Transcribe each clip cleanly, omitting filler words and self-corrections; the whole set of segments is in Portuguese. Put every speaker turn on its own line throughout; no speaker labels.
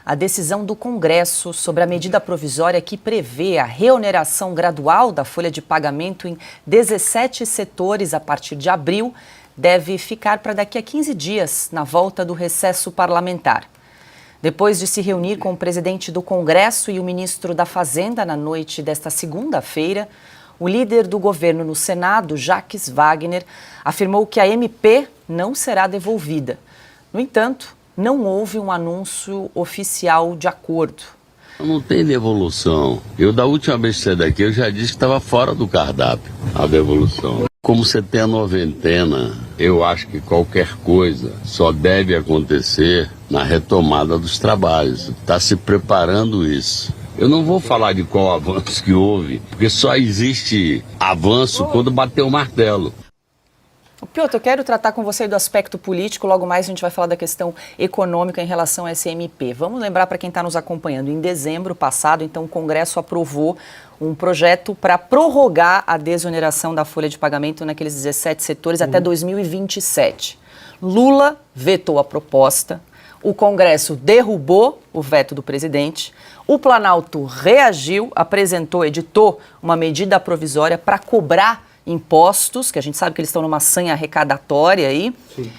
a decisão do Congresso sobre a medida provisória que prevê a reoneração gradual da folha de pagamento em 17 setores a partir de abril deve ficar para daqui a 15 dias, na volta do recesso parlamentar. Depois de se reunir com o presidente do Congresso e o ministro da Fazenda na noite desta segunda-feira, o líder do governo no Senado, Jacques Wagner, afirmou que a MP não será devolvida. No entanto, não houve um anúncio oficial de acordo.
Não tem devolução. Da última vez que saí daqui, eu já disse que estava fora do cardápio a devolução. Como você tem a noventena, eu acho que qualquer coisa só deve acontecer na retomada dos trabalhos. Está se preparando isso. Eu não vou falar de qual avanço que houve, porque só existe avanço quando bater o martelo.
Piotr, eu quero tratar com você do aspecto político, logo mais a gente vai falar da questão econômica em relação à SMP. Vamos lembrar para quem está nos acompanhando, em dezembro passado, então o Congresso aprovou um projeto para prorrogar a desoneração da folha de pagamento naqueles 17 setores até 2027. Lula vetou a proposta, o Congresso derrubou o veto do presidente, o Planalto reagiu, editou uma medida provisória para cobrar impostos, que a gente sabe que eles estão numa sanha arrecadatória aí. Sim.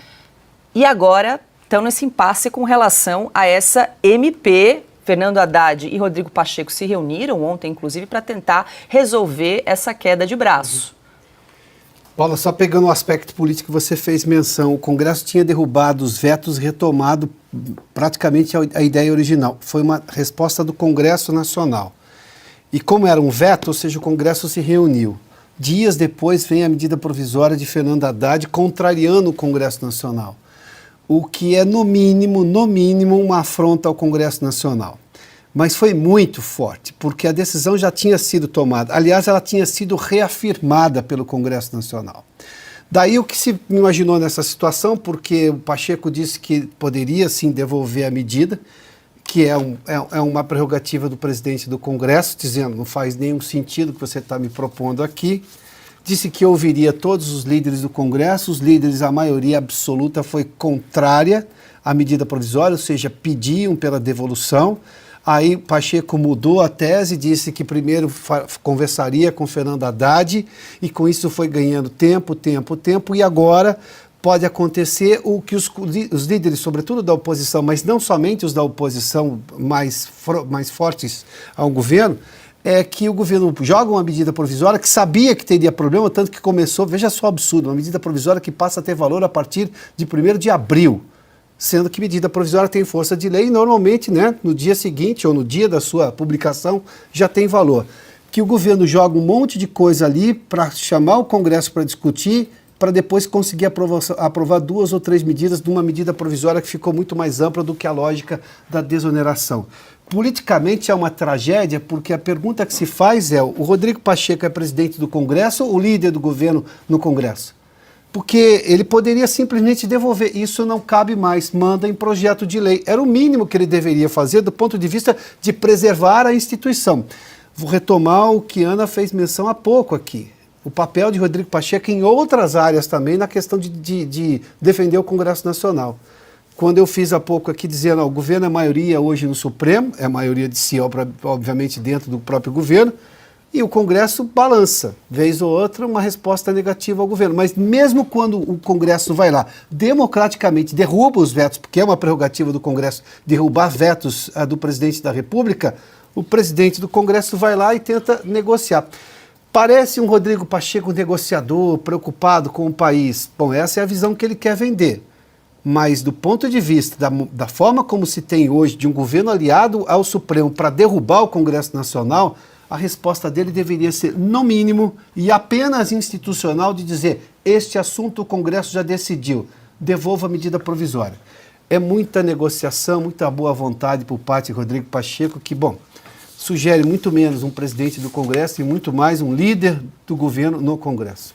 E agora estão nesse impasse com relação a essa MP. Fernando Haddad e Rodrigo Pacheco se reuniram ontem, inclusive, para tentar resolver essa queda de braço.
Paula, só pegando o aspecto político que você fez menção, o Congresso tinha derrubado os vetos, retomado praticamente a ideia original. Foi uma resposta do Congresso Nacional. E como era um veto, ou seja, o Congresso se reuniu. Dias depois vem a medida provisória de Fernando Haddad contrariando o Congresso Nacional, o que é, no mínimo, uma afronta ao Congresso Nacional. Mas foi muito forte, porque a decisão já tinha sido tomada. Aliás, ela tinha sido reafirmada pelo Congresso Nacional. Daí o que se imaginou nessa situação, porque o Pacheco disse que poderia sim devolver a medida, que é uma prerrogativa do presidente do Congresso, dizendo não faz nenhum sentido o que você está me propondo aqui. Disse que ouviria todos os líderes do Congresso, os líderes, a maioria absoluta foi contrária à medida provisória, ou seja, pediam pela devolução. Aí Pacheco mudou a tese, disse que primeiro conversaria com Fernando Haddad e com isso foi ganhando tempo, e agora pode acontecer o que os líderes, sobretudo da oposição, mas não somente os da oposição mais fortes ao governo, é que o governo joga uma medida provisória que sabia que teria problema, tanto que começou, veja só o absurdo, uma medida provisória que passa a ter valor a partir de 1º de abril, sendo que medida provisória tem força de lei e normalmente, né, no dia seguinte ou no dia da sua publicação já tem valor. Que o governo joga um monte de coisa ali para chamar o Congresso para discutir, para depois conseguir aprovar 2 ou 3 medidas de uma medida provisória que ficou muito mais ampla do que a lógica da desoneração. Politicamente é uma tragédia, porque a pergunta que se faz é: o Rodrigo Pacheco é presidente do Congresso ou o líder do governo no Congresso? Porque ele poderia simplesmente devolver. Isso não cabe mais, manda em projeto de lei. Era o mínimo que ele deveria fazer do ponto de vista de preservar a instituição. Vou retomar o que Ana fez menção há pouco aqui. O papel de Rodrigo Pacheco em outras áreas também, na questão de defender o Congresso Nacional. Quando eu fiz há pouco aqui dizendo, o governo é maioria hoje no Supremo, é a maioria de si, obviamente, dentro do próprio governo, e o Congresso balança, vez ou outra, uma resposta negativa ao governo. Mas mesmo quando o Congresso vai lá, democraticamente derruba os vetos, porque é uma prerrogativa do Congresso derrubar vetos do presidente da República, o presidente do Congresso vai lá e tenta negociar. Parece um Rodrigo Pacheco negociador, preocupado com o país. Bom, essa é a visão que ele quer vender. Mas do ponto de vista da forma como se tem hoje de um governo aliado ao Supremo para derrubar o Congresso Nacional, a resposta dele deveria ser, no mínimo, e apenas institucional, de dizer: este assunto o Congresso já decidiu, devolva a medida provisória. É muita negociação, muita boa vontade por parte de Rodrigo Pacheco, que, bom, sugere muito menos um presidente do Congresso e muito mais um líder do governo no Congresso.